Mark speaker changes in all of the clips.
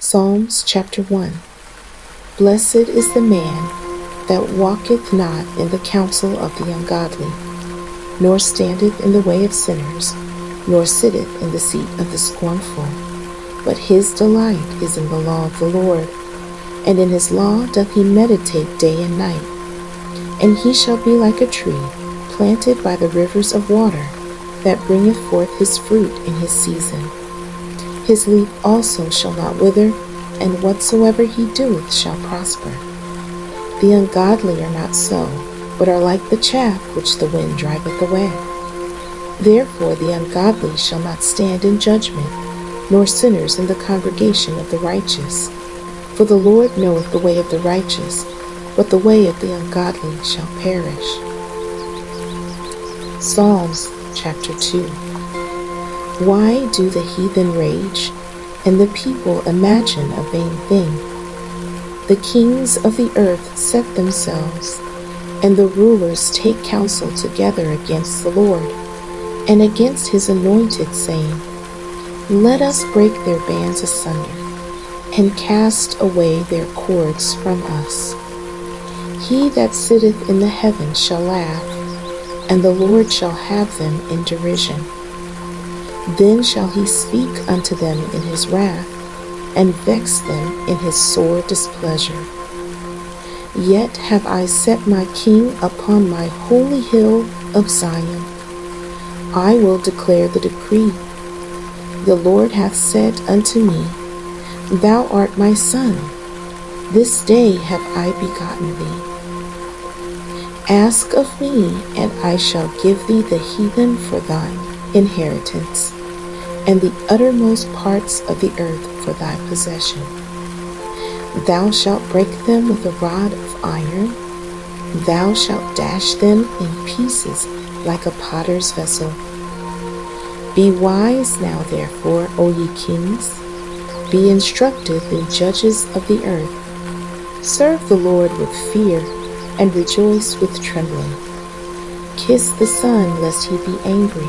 Speaker 1: Psalms chapter 1. Blessed is the man that walketh not in the counsel of the ungodly, nor standeth in the way of sinners, nor sitteth in the seat of the scornful. But his delight is in the law of the Lord, and in his law doth he meditate day and night. And he shall be like a tree planted by the rivers of water, that bringeth forth his fruit in his season. His leaf also shall not wither, and whatsoever he doeth shall prosper. The ungodly are not so, but are like the chaff which the wind driveth away. Therefore the ungodly shall not stand in judgment, nor sinners in the congregation of the righteous. For the Lord knoweth the way of the righteous, but the way of the ungodly shall perish. Psalms chapter 2. Why do the heathen rage, and the people imagine a vain thing? The kings of the earth set themselves, and the rulers take counsel together against the Lord, and against his anointed, saying, Let us break their bands asunder, and cast away their cords from us. He that sitteth in the heavens shall laugh, and the Lord shall have them in derision. Then shall he speak unto them in his wrath, and vex them in his sore displeasure. Yet have I set my king upon my holy hill of Zion. I will declare the decree. The Lord hath said unto me, Thou art my son, this day have I begotten thee. Ask of me, and I shall give thee the heathen for thine inheritance, and the uttermost parts of the earth for thy possession. Thou shalt break them with a rod of iron, thou shalt dash them in pieces like a potter's vessel. Be wise now therefore, O ye kings, be instructed, the judges of the earth. Serve the Lord with fear, and rejoice with trembling. Kiss the Son, lest he be angry,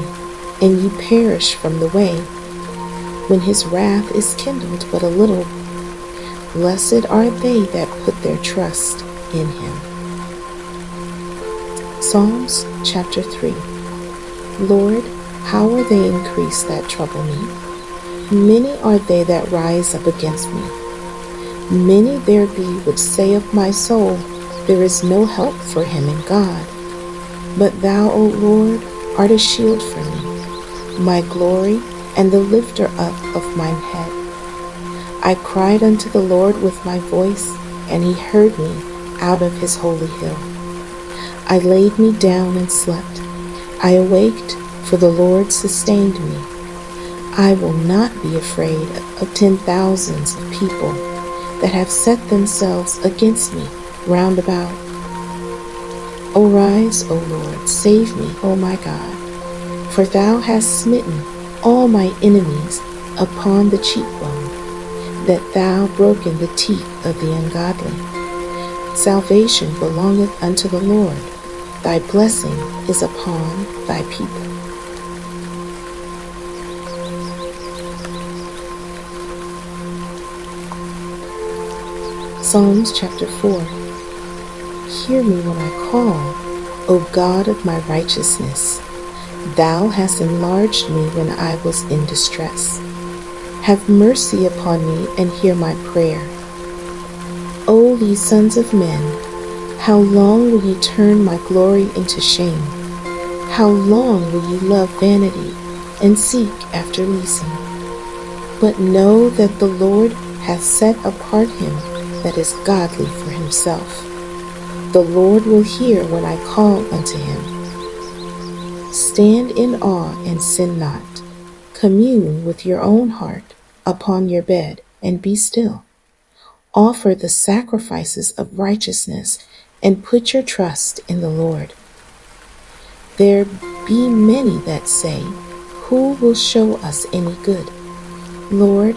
Speaker 1: and ye perish from the way, when his wrath is kindled but a little. Blessed are they that put their trust in him. Psalms chapter 3. Lord, how are they increased that trouble me? Many are they that rise up against me. Many there be which say of my soul, There is no help for him in God. But thou, O Lord, art a shield for me, my glory, and the lifter up of mine head. I cried unto the Lord with my voice, and he heard me out of his holy hill. I laid me down and slept. I awaked, for the Lord sustained me. I will not be afraid of 10,000s of people that have set themselves against me round about. Arise, O Lord, save me, O my God, for thou hast smitten all my enemies upon the cheekbone, that thou broken the teeth of the ungodly. Salvation belongeth unto the Lord, thy blessing is upon thy people. Psalms chapter 4. Hear me when I call, O God of my righteousness. Thou hast enlarged me when I was in distress. Have mercy upon me and hear my prayer. O ye sons of men, how long will ye turn my glory into shame? How long will ye love vanity and seek after leasing? But know that the Lord hath set apart him that is godly for himself. The Lord will hear when I call unto him. Stand in awe and sin not. Commune with your own heart upon your bed, and be still. Offer the sacrifices of righteousness, and put your trust in the Lord. There be many that say, Who will show us any good? Lord,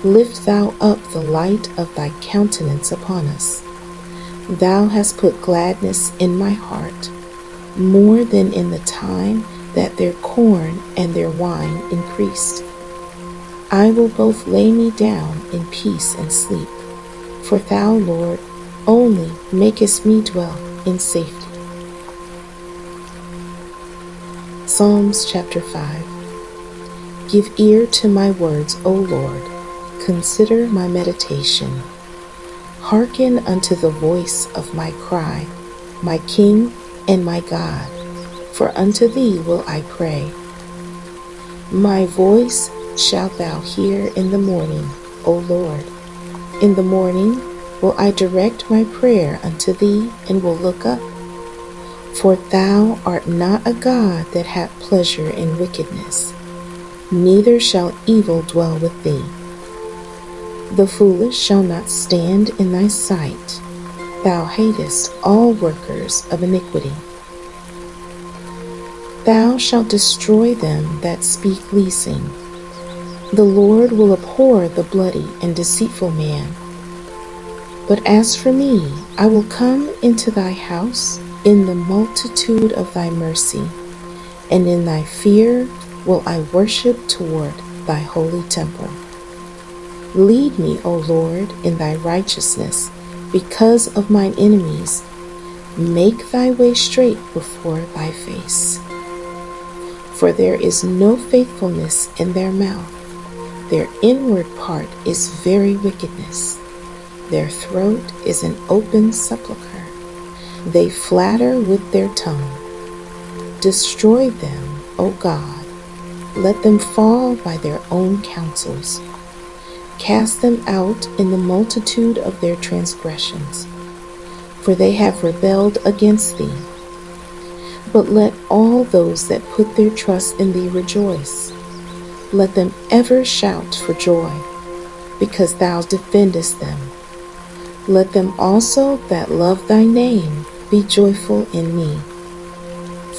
Speaker 1: lift thou up the light of thy countenance upon us. Thou hast put gladness in my heart, more than in the time that their corn and their wine increased. I will both lay me down in peace and sleep. For thou, Lord, only makest me dwell in safety. Psalms chapter 5. Give ear to my words, O Lord. Consider my meditation. Hearken unto the voice of my cry, my King and my God, for unto thee will I pray. My voice shalt thou hear in the morning, O Lord. In the morning will I direct my prayer unto thee, and will look up. For thou art not a God that hath pleasure in wickedness, neither shall evil dwell with thee. The foolish shall not stand in thy sight. Thou hatest all workers of iniquity. Thou shalt destroy them that speak leasing. The Lord will abhor the bloody and deceitful man. But as for me, I will come into thy house in the multitude of thy mercy, and in thy fear will I worship toward thy holy temple. Lead me, O Lord, in thy righteousness, because of mine enemies. Make thy way straight before thy face. For there is no faithfulness in their mouth. Their inward part is very wickedness. Their throat is an open sepulchre. They flatter with their tongue. Destroy them, O God. Let them fall by their own counsels. Cast them out in the multitude of their transgressions, for they have rebelled against thee. But let all those that put their trust in thee rejoice. Let them ever shout for joy, because thou defendest them. Let them also that love thy name be joyful in me.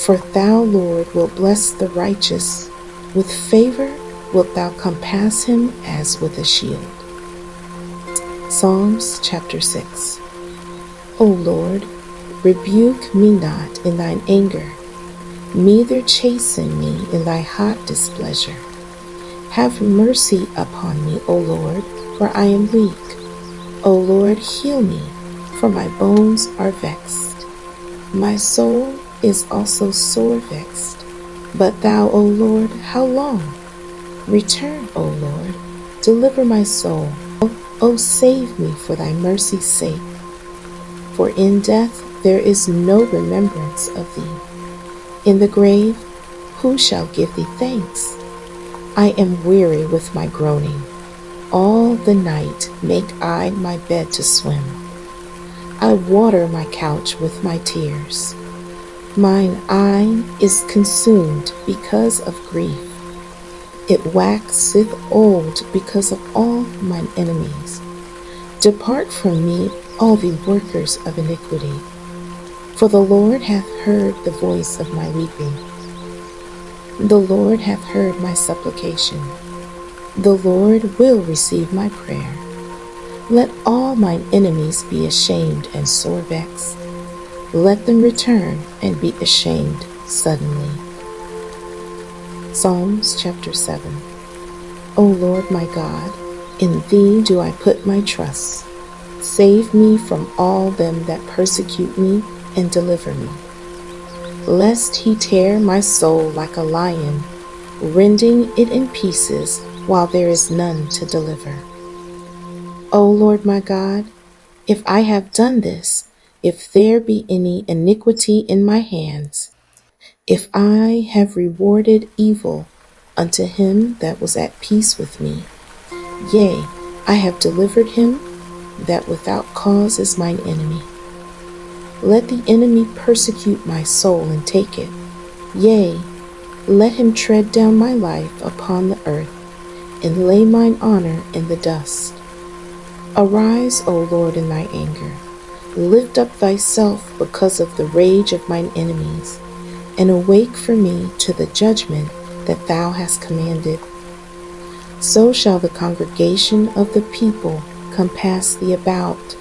Speaker 1: For thou, Lord, wilt bless the righteous. With favor wilt thou compass him as with a shield. Psalms chapter 6. O Lord, rebuke me not in thine anger, neither chasten me in thy hot displeasure. Have mercy upon me, O Lord, for I am weak. O Lord, heal me, for my bones are vexed. My soul is also sore vexed. But thou, O Lord, how long? Return, O Lord, deliver my soul. O save me for thy mercy's sake. For in death there is no remembrance of thee. In the grave, who shall give thee thanks? I am weary with my groaning. All the night make I my bed to swim. I water my couch with my tears. Mine eye is consumed because of grief. It waxeth old because of all mine enemies. Depart from me, all the workers of iniquity. For the Lord hath heard the voice of my weeping. The Lord hath heard my supplication. The Lord will receive my prayer. Let all mine enemies be ashamed and sore vexed. Let them return and be ashamed suddenly. Psalms chapter 7. O Lord my God, in thee do I put my trust. Save me from all them that persecute me, and deliver me. Lest he tear my soul like a lion, rending it in pieces, while there is none to deliver. O Lord my God, if I have done this, if there be any iniquity in my hands, if I have rewarded evil unto him that was at peace with me, yea, I have delivered him that without cause is mine enemy. Let the enemy persecute my soul and take it. Yea, let him tread down my life upon the earth, and lay mine honor in the dust. Arise, O Lord, in thy anger. Lift up thyself because of the rage of mine enemies, and awake for me to the judgment that thou hast commanded. So shall the congregation of the people compass thee about.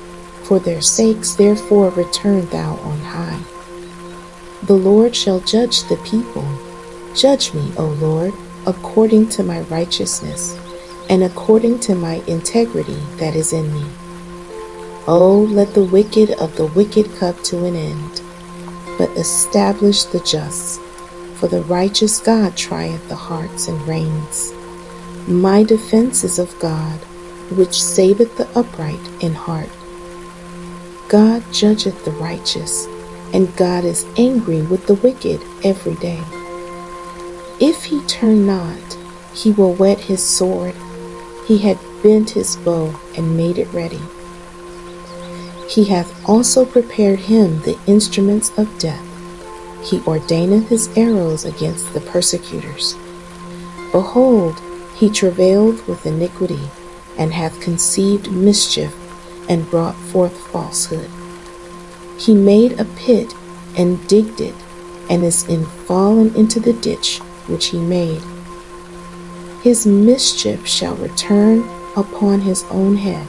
Speaker 1: For their sakes therefore return thou on high. The Lord shall judge the people. Judge me, O Lord, according to my righteousness, and according to my integrity that is in me. Oh, let the wicked of the wicked come to an end, but establish the just, for the righteous God trieth the hearts and reins. My defense is of God, which saveth the upright in heart. God judgeth the righteous, and God is angry with the wicked every day. If he turn not, he will whet his sword. He had bent his bow and made it ready. He hath also prepared him the instruments of death. He ordaineth his arrows against the persecutors. Behold, he travailed with iniquity, and hath conceived mischief, and brought forth falsehood. He made a pit, and digged it, and is fallen into the ditch which he made. His mischief shall return upon his own head,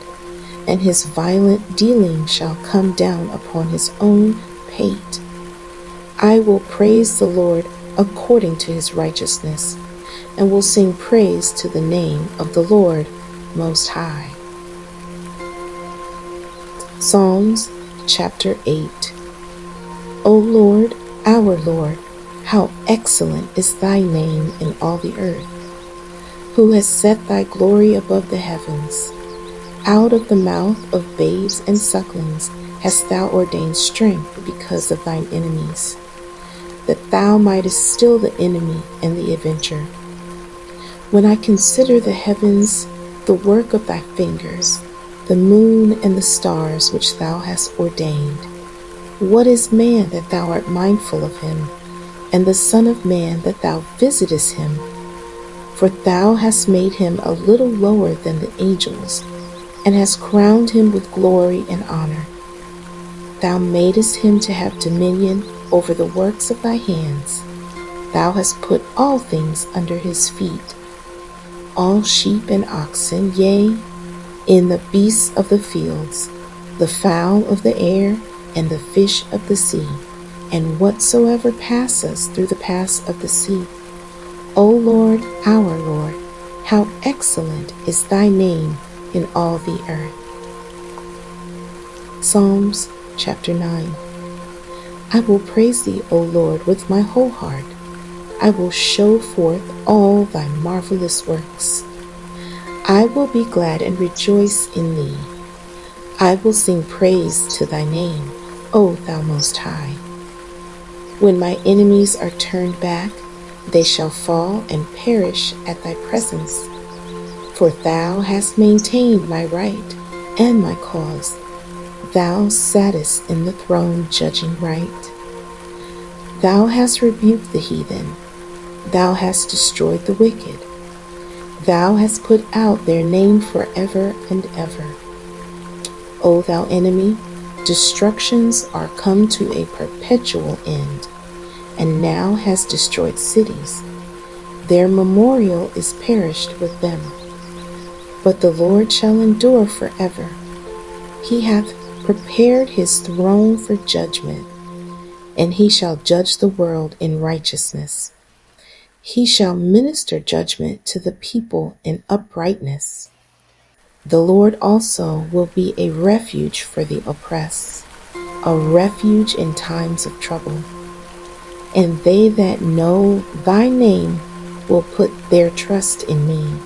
Speaker 1: and his violent dealing shall come down upon his own pate. I will praise the Lord according to his righteousness, and will sing praise to the name of the Lord Most High. Psalms chapter 8. O Lord, our Lord, how excellent is thy name in all the earth, who has set thy glory above the heavens. Out of the mouth of babes and sucklings hast thou ordained strength because of thine enemies, that thou mightest still the enemy and the avenger. When I consider the heavens, the work of thy fingers, the moon and the stars which thou hast ordained, what is man that thou art mindful of him, and the Son of Man that thou visitest him? For thou hast made him a little lower than the angels, and hast crowned him with glory and honor. Thou madest him to have dominion over the works of thy hands. Thou hast put all things under his feet, all sheep and oxen, yea, in the beasts of the fields, the fowl of the air, and the fish of the sea, and whatsoever passes through the paths of the sea. O Lord, our Lord, how excellent is thy name in all the earth. Psalms chapter 9. I will praise thee, O Lord, with my whole heart. I will show forth all thy marvelous works. I will be glad and rejoice in thee. I will sing praise to thy name, O thou Most High. When my enemies are turned back, they shall fall and perish at thy presence. For thou hast maintained my right and my cause. Thou sattest in the throne judging right. Thou hast rebuked the heathen. Thou hast destroyed the wicked. Thou hast put out their name forever and ever. O thou enemy, destructions are come to a perpetual end, and now has destroyed cities. Their memorial is perished with them. But the Lord shall endure forever. He hath prepared his throne for judgment, and he shall judge the world in righteousness. He shall minister judgment to the people in uprightness. The Lord also will be a refuge for the oppressed, a refuge in times of trouble. And they that know thy name will put their trust in me.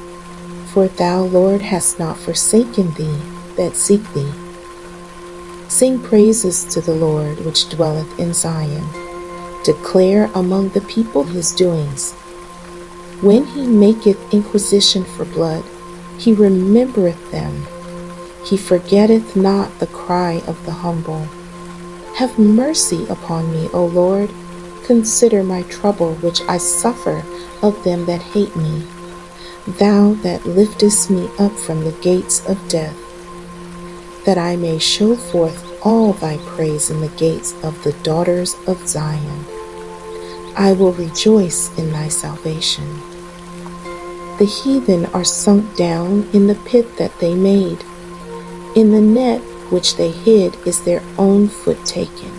Speaker 1: For thou, Lord, hast not forsaken thee that seek thee. Sing praises to the Lord which dwelleth in Zion. Declare among the people his doings. When he maketh inquisition for blood, he remembereth them. He forgetteth not the cry of the humble. Have mercy upon me, O Lord. Consider my trouble which I suffer of them that hate me. Thou that liftest me up from the gates of death, that I may show forth all thy praise in the gates of the daughters of Zion. I will rejoice in thy salvation. The heathen are sunk down in the pit that they made. In the net which they hid is their own foot taken.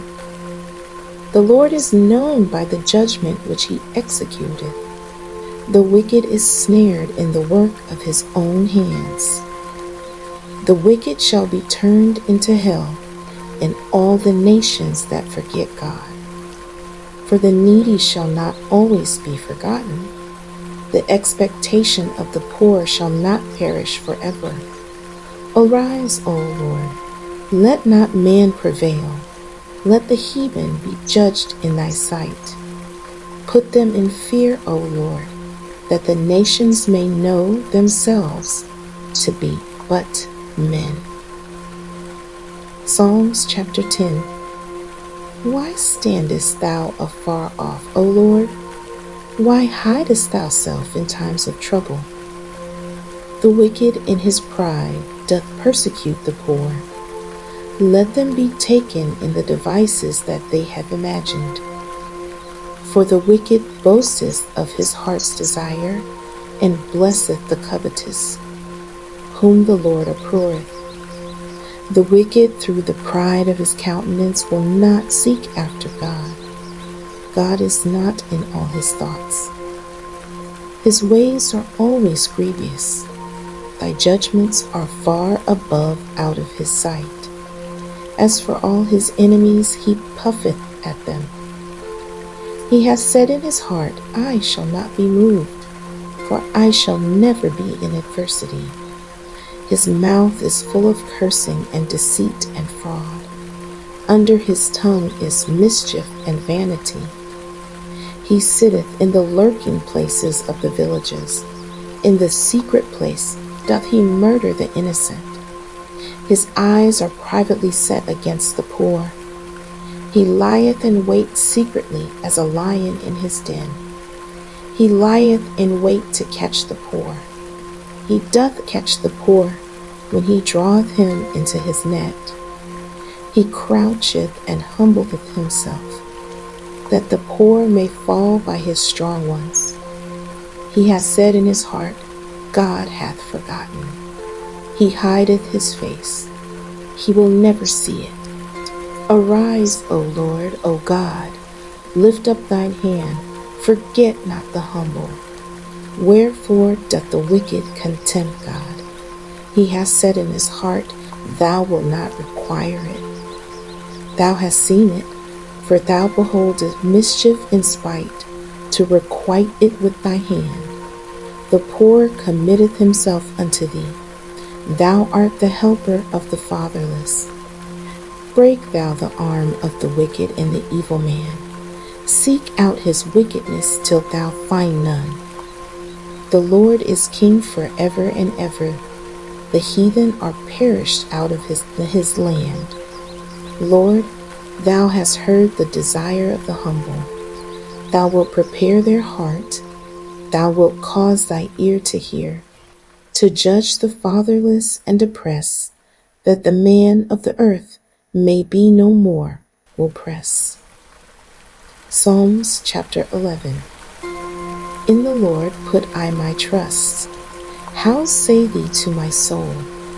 Speaker 1: The Lord is known by the judgment which he executeth. The wicked is snared in the work of his own hands. The wicked shall be turned into hell, and all the nations that forget God. For the needy shall not always be forgotten. The expectation of the poor shall not perish forever. Arise, O Lord, let not man prevail. Let the heathen be judged in thy sight. Put them in fear, O Lord, that the nations may know themselves to be but men. Psalms chapter 10. Why standest thou afar off, O Lord? Why hidest thou self in times of trouble? The wicked in his pride doth persecute the poor. Let them be taken in the devices that they have imagined. For the wicked boasteth of his heart's desire, and blesseth the covetous, whom the Lord abhorreth. The wicked through the pride of his countenance will not seek after God. God is not in all his thoughts. His ways are always grievous. Thy judgments are far above out of his sight. As for all his enemies, he puffeth at them. He hath said in his heart, I shall not be moved, for I shall never be in adversity. His mouth is full of cursing and deceit and fraud. Under his tongue is mischief and vanity. He sitteth in the lurking places of the villages. In the secret place doth he murder the innocent. His eyes are privately set against the poor. He lieth in wait secretly as a lion in his den. He lieth in wait to catch the poor. He doth catch the poor when he draweth him into his net. He croucheth and humbleth himself, that the poor may fall by his strong ones. He hath said in his heart, God hath forgotten. He hideth his face. He will never see it. Arise, O Lord, O God, lift up thine hand, forget not the humble. Wherefore doth the wicked contempt God? He hath said in his heart, Thou wilt not require it. Thou hast seen it, for thou beholdest mischief in spite, to requite it with thy hand. The poor committeth himself unto thee. Thou art the helper of the fatherless. Break thou the arm of the wicked and the evil man. Seek out his wickedness till thou find none. The Lord is king forever and ever. The heathen are perished out of his land. Lord, thou hast heard the desire of the humble. Thou wilt prepare their heart. Thou wilt cause thy ear to hear, to judge the fatherless and oppressed, that the man of the earth may be no more oppressed. Psalms chapter 11. In the Lord put I my trust. How say thee to my soul,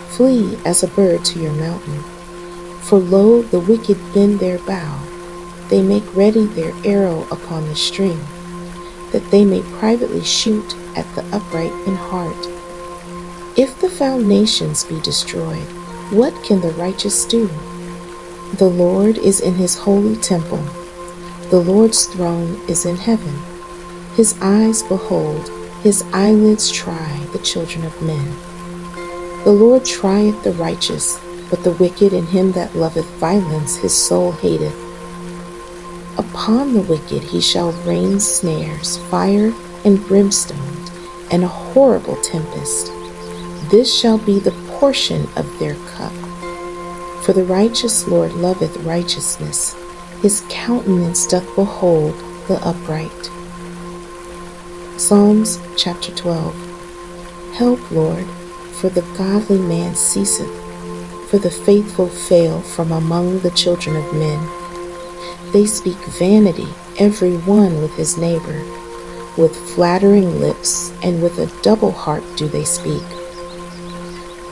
Speaker 1: flee as a bird to your mountain? For lo, the wicked bend their bow. They make ready their arrow upon the string, that they may privately shoot at the upright in heart. If the foundations be destroyed, what can the righteous do? The Lord is in his holy temple. The Lord's throne is in heaven. His eyes behold, his eyelids try the children of men. The Lord trieth the righteous, but the wicked and him that loveth violence his soul hateth. Upon the wicked he shall rain snares, fire and brimstone, and a horrible tempest. This shall be the portion of their cup. For the righteous Lord loveth righteousness. His countenance doth behold the upright. Psalms chapter 12. Help, Lord, for the godly man ceaseth, for the faithful fail from among the children of men. They speak vanity, every one with his neighbor. With flattering lips and with a double heart do they speak.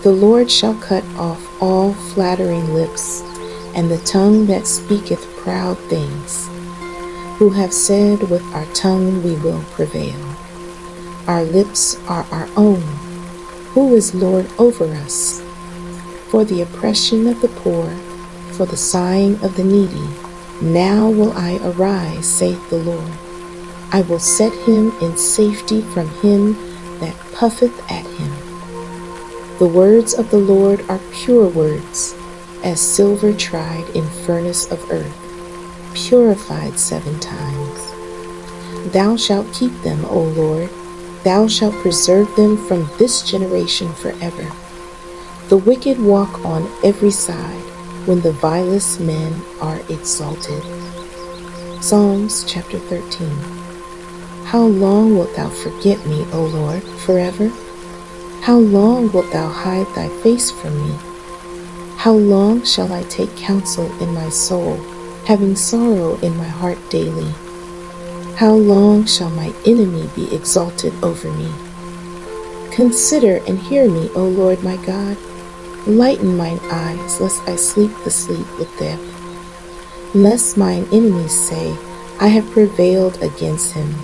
Speaker 1: The Lord shall cut off all flattering lips, and the tongue that speaketh proud things, who have said with our tongue we will prevail. Our lips are our own. Who is Lord over us? For the oppression of the poor, for the sighing of the needy, now will I arise, saith the Lord. I will set him in safety from him that puffeth at him. The words of the Lord are pure words, as silver tried in furnace of earth, purified 7 times. Thou shalt keep them, O Lord. Thou shalt preserve them from this generation forever. The wicked walk on every side when the vilest men are exalted. Psalms chapter 13. How long wilt thou forget me, O Lord, forever? How long wilt thou hide thy face from me? How long shall I take counsel in my soul, having sorrow in my heart daily? How long shall my enemy be exalted over me? Consider and hear me, O Lord my God. Lighten mine eyes, lest I sleep the sleep with death. Lest mine enemies say, I have prevailed against him,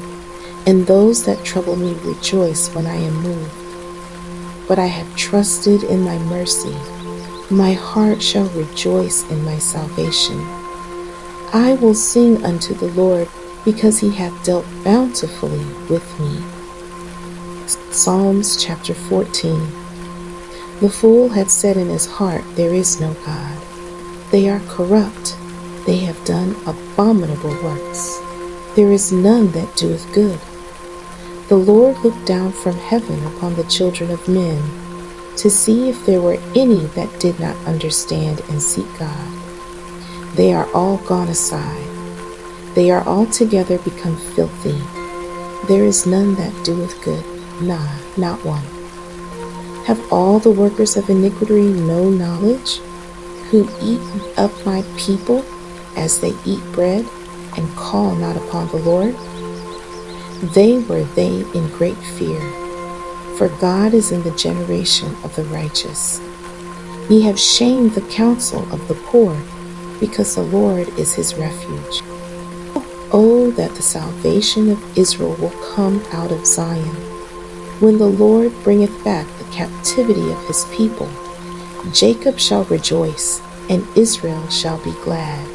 Speaker 1: and those that trouble me rejoice when I am moved. But I have trusted in thy mercy. My heart shall rejoice in my salvation. I will sing unto the Lord, because he hath dealt bountifully with me. Psalms chapter 14. The fool hath said in his heart, there is no God. They are corrupt. They have done abominable works. There is none that doeth good. The Lord looked down from heaven upon the children of men, to see if there were any that did not understand and seek God. They are all gone aside. They are altogether become filthy. There is none that doeth good, not one. Have all the workers of iniquity no knowledge, who eat up my people as they eat bread, and call not upon the Lord? They in great fear, for God is in the generation of the righteous. Ye have shamed the counsel of the poor, because the Lord is his refuge. Oh, that the salvation of Israel will come out of Zion. When the Lord bringeth back the captivity of his people, Jacob shall rejoice, and Israel shall be glad.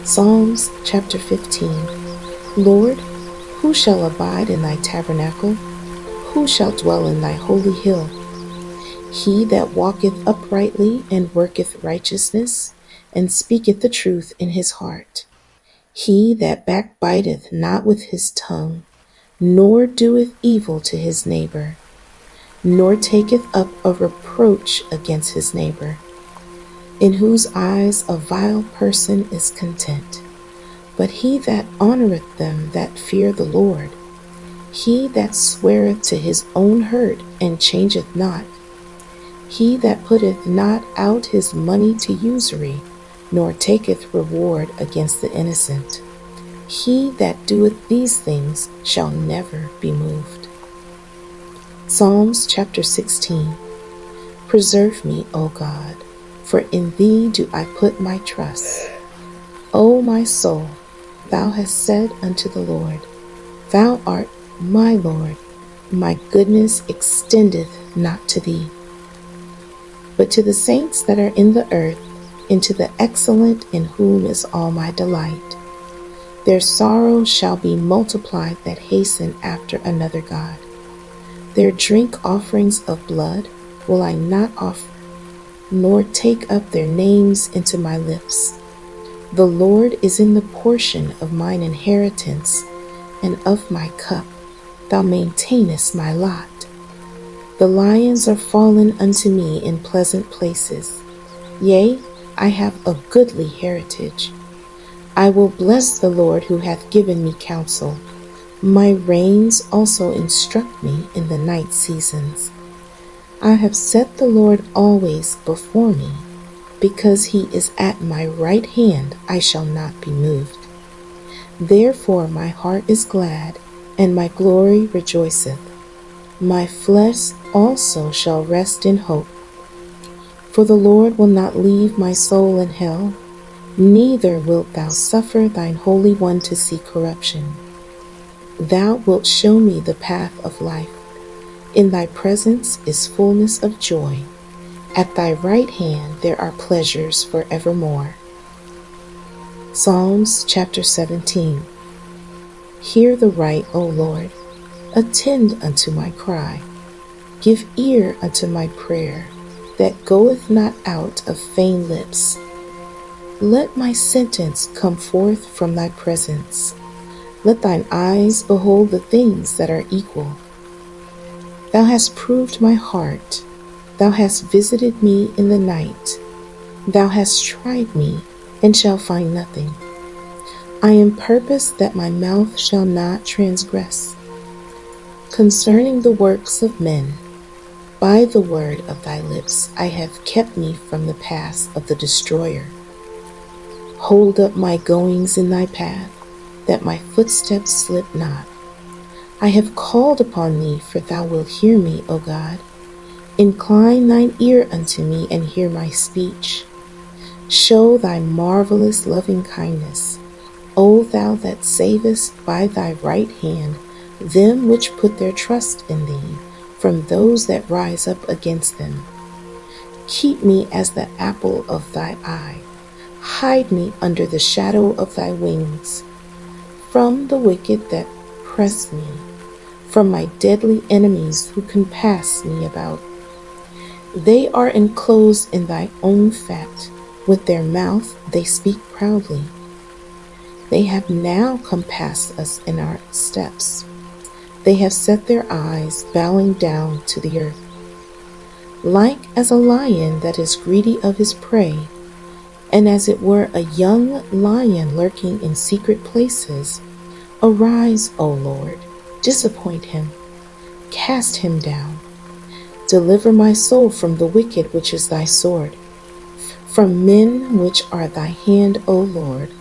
Speaker 1: Psalms chapter 15. Lord, who shall abide in thy tabernacle? Who shall dwell in thy holy hill? He that walketh uprightly and worketh righteousness, and speaketh the truth in his heart. He that backbiteth not with his tongue, nor doeth evil to his neighbor, nor taketh up a reproach against his neighbor, in whose eyes a vile person is content. But he that honoreth them that fear the Lord, he that sweareth to his own hurt and changeth not, he that putteth not out his money to usury, nor taketh reward against the innocent, he that doeth these things shall never be moved. Psalms chapter 16. Preserve me, O God, for in thee do I put my trust. O my soul, thou hast said unto the Lord, Thou art my Lord, my goodness extendeth not to thee, but to the saints that are in the earth, and to the excellent in whom is all my delight. Their sorrow shall be multiplied that hasten after another God. Their drink offerings of blood will I not offer, nor take up their names into my lips. The Lord is in the portion of mine inheritance, and of my cup thou maintainest my lot. The lions are fallen unto me in pleasant places. Yea, I have a goodly heritage. I will bless the Lord who hath given me counsel. My reins also instruct me in the night seasons. I have set the Lord always before me. Because he is at my right hand, I shall not be moved. Therefore my heart is glad, and my glory rejoiceth. My flesh also shall rest in hope. For the Lord will not leave my soul in hell, neither wilt thou suffer thine Holy One to see corruption. Thou wilt show me the path of life. In thy presence is fullness of joy. At thy right hand there are pleasures forevermore. Psalms chapter 17. Hear the right, O Lord. Attend unto my cry. Give ear unto my prayer, that goeth not out of vain lips. Let my sentence come forth from thy presence. Let thine eyes behold the things that are equal. Thou hast proved my heart. Thou hast visited me in the night. Thou hast tried me, and shall find nothing. I am purposed that my mouth shall not transgress. Concerning the works of men, by the word of thy lips I have kept me from the paths of the destroyer. Hold up my goings in thy path, that my footsteps slip not. I have called upon thee, for thou wilt hear me, O God. Incline thine ear unto me, and hear my speech. Show thy marvelous loving kindness, O thou that savest by thy right hand them which put their trust in thee, from those that rise up against them. Keep me as the apple of thy eye. Hide me under the shadow of thy wings, from the wicked that press me, from my deadly enemies who compass me about. They are enclosed in thy own fat. With their mouth they speak proudly. They have now compassed us in our steps. They have set their eyes, bowing down to the earth. Like as a lion that is greedy of his prey, and as it were a young lion lurking in secret places, arise, O Lord, disappoint him, cast him down. Deliver my soul from the wicked, which is thy sword, from men which are thy hand, O Lord,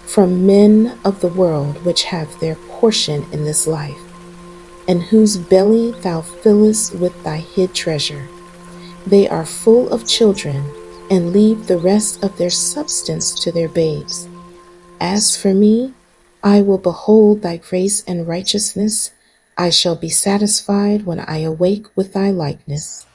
Speaker 1: from men of the world which have their portion in this life, and whose belly thou fillest with thy hid treasure. They are full of children, and leave the rest of their substance to their babes. As for me, I will behold thy grace and righteousness. I shall be satisfied when I awake with thy likeness.